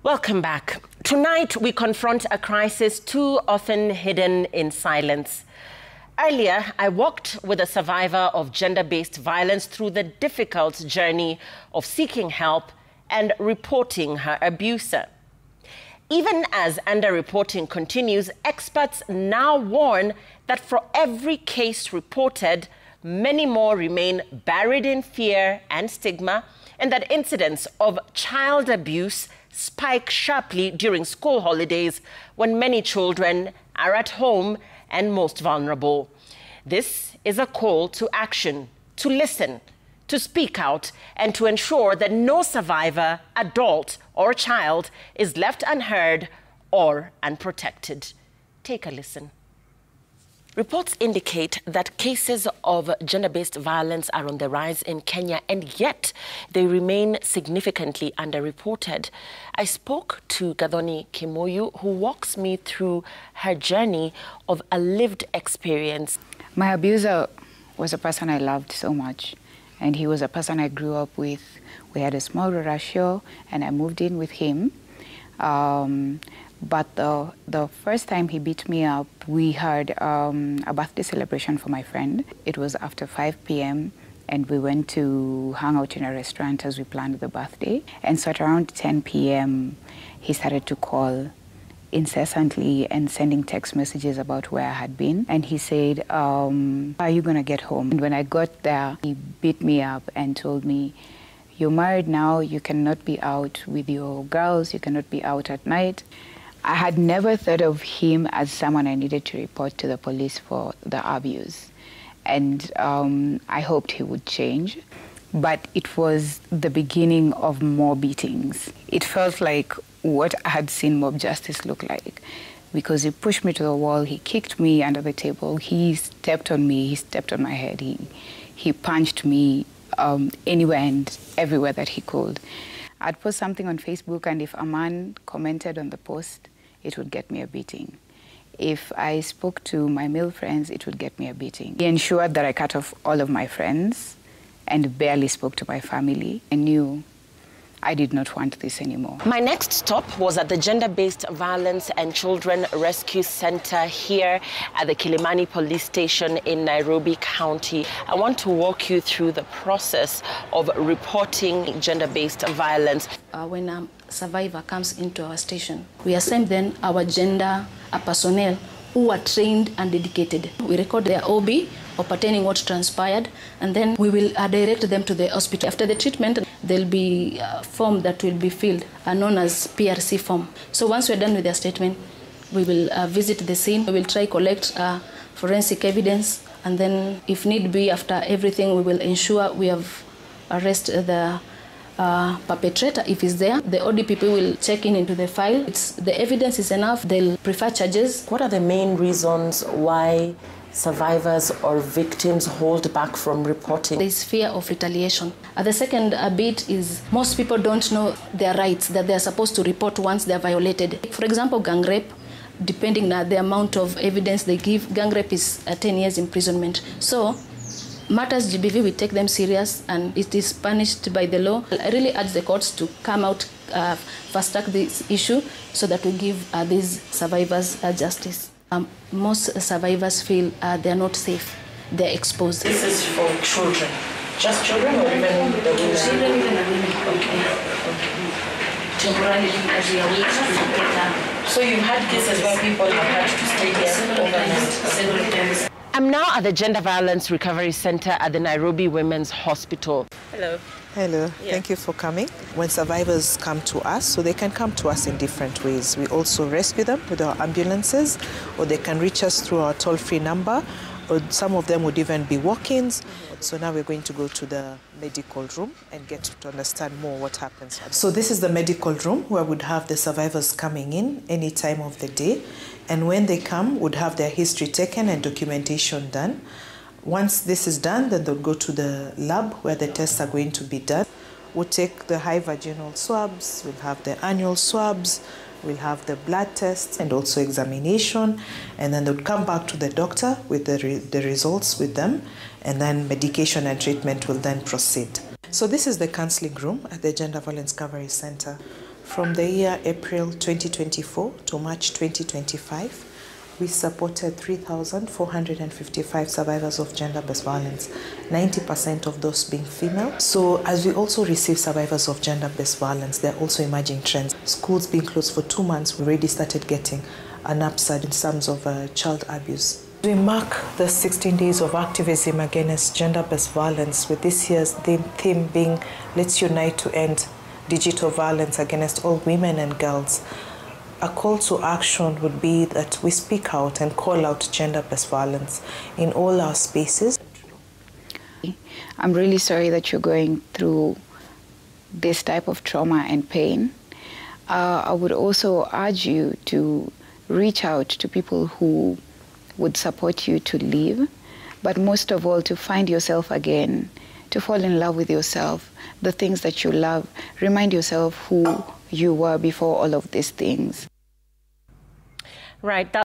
Welcome back. Tonight, we confront a crisis too often hidden in silence. Earlier, I walked with a survivor of gender-based violence through the difficult journey of seeking help and reporting her abuser. Even as underreporting continues, experts now warn that for every case reported, many more remain buried in fear and stigma, and that incidents of child abuse spike sharply during school holidays when many children are at home and most vulnerable. This is a call to action, to listen, to speak out, and to ensure that no survivor, adult or child, is left unheard or unprotected. Take a listen. Reports indicate that cases of gender-based violence are on the rise in Kenya, and yet they remain significantly underreported. I spoke to Gathoni Kimoyu, who walks me through her journey of a lived experience. My abuser was a person I loved so much, and he was a person I grew up with. We had a small ratio, and I moved in with him. But the first time he beat me up, we had a birthday celebration for my friend. It was after 5 p.m. and we went to hang out in a restaurant as we planned the birthday. And so at around 10 p.m., he started to call incessantly and sending text messages about where I had been. And he said, are you gonna get home? And when I got there, he beat me up and told me, you're married now, you cannot be out with your girls, you cannot be out at night. I had never thought of him as someone I needed to report to the police for the abuse. And I hoped he would change. But it was the beginning of more beatings. It felt like what I had seen mob justice look like, because he pushed me to the wall, he kicked me under the table, he stepped on me, he stepped on my head, he punched me anywhere and everywhere that he could. I'd post something on Facebook, and if a man commented on the post, it would get me a beating. If I spoke to my male friends, it would get me a beating. He ensured that I cut off all of my friends and barely spoke to my family. I knew I did not want this anymore. My next stop was at the Gender-Based Violence and Children Rescue Center here at the Kilimani Police Station in Nairobi County. I want to walk you through the process of reporting gender-based violence. When a survivor comes into our station, we assign then our gender personnel who are trained and dedicated. We record their OB or pertaining what transpired, and then we will direct them to the hospital. After the treatment, there'll be a form that will be filled, known as PRC form. So once we're done with their statement, we will visit the scene. We will try collect forensic evidence, and then if need be, after everything, we will ensure we have arrested the perpetrator if he's there. The ODPP will check into the file. The evidence is enough, they'll prefer charges. What are the main reasons why survivors or victims hold back from reporting? There's fear of retaliation. The second bit is most people don't know their rights, that they're supposed to report once they're violated. For example, gang rape, depending on the amount of evidence they give, gang rape is 10 years imprisonment. So matters GBV, we take them serious and it is punished by the law. I really urge the courts to come out, fast track this issue so that we give these survivors justice. Most survivors feel they are not safe, they're exposed. This is for children, just children or even the women? Children, even the women. Okay. Temporarily, as we are waiting to get them. So you've had cases where people have had to stay here overnight? Several times. I'm now at the Gender Violence Recovery Center at the Nairobi Women's Hospital. Hello. Hello, Yeah. Thank you for coming. When survivors come to us, so they can come to us in different ways. We also rescue them with our ambulances, or they can reach us through our toll-free number, or some of them would even be walk-ins. So now we're going to go to the medical room and get to understand more what happens. So this is the medical room where we'd have the survivors coming in any time of the day. And when they come, would have their history taken and documentation done. Once this is done, then they'll go to the lab where the tests are going to be done. We'll take the high vaginal swabs, we'll have the annual swabs, we'll have the blood tests and also examination. And then they'll come back to the doctor with the results with them. And then medication and treatment will then proceed. So this is the counseling room at the Gender Violence Recovery Center. From the year April 2024 to March 2025, we supported 3,455 survivors of gender-based violence, 90% of those being female. So as we also receive survivors of gender-based violence, there are also emerging trends. Schools being closed for 2 months, we already started getting an upside in terms of child abuse. We mark the 16 days of activism against gender-based violence, with this year's theme being Let's Unite to End Digital Violence Against All Women and Girls. A call to action would be that we speak out and call out gender-based violence in all our spaces. I'm really sorry that you're going through this type of trauma and pain. I would also urge you to reach out to people who would support you to live, but most of all to find yourself again, to fall in love with yourself, the things that you love. Remind yourself who you were before all of these things. Right.